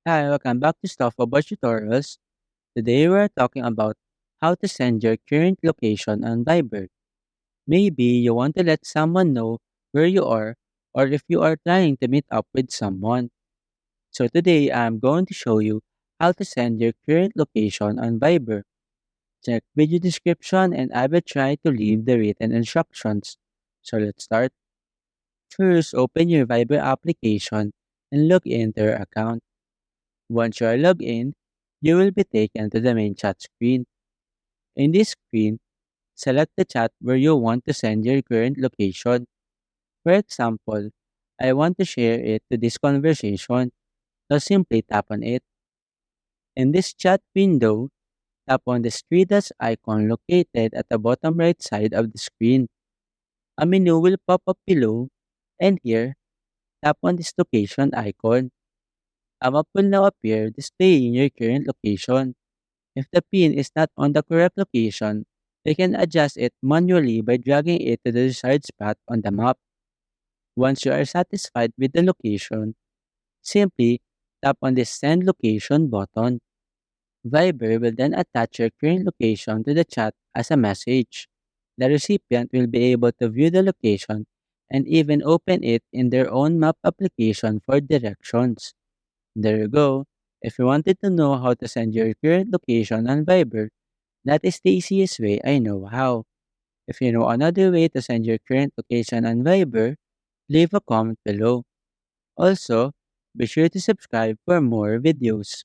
Hi, welcome back to Stuff About Tutorials. Today we're talking about how to send your current location on Viber. Maybe you want to let someone know where you are or if you are trying to meet up with someone. So today I'm going to show you how to send your current location on Viber. Check video description and I will try to leave the written instructions. So let's start. First, open your Viber application and log into your account. Once you are logged in, you will be taken to the main chat screen. In this screen, select the chat where you want to send your current location. For example, I want to share it to this conversation, so simply tap on it. In this chat window, tap on the three dots icon located at the bottom right side of the screen. A menu will pop up below, and here, tap on this location icon. A map will now appear displaying your current location. If the pin is not on the correct location, you can adjust it manually by dragging it to the desired spot on the map. Once you are satisfied with the location, simply tap on the Send Location button. Viber will then attach your current location to the chat as a message. The recipient will be able to view the location and even open it in their own map application for directions. There you go. If you wanted to know how to send your current location on Viber, that is the easiest way I know how. If you know another way to send your current location on Viber, leave a comment below. Also, be sure to subscribe for more videos.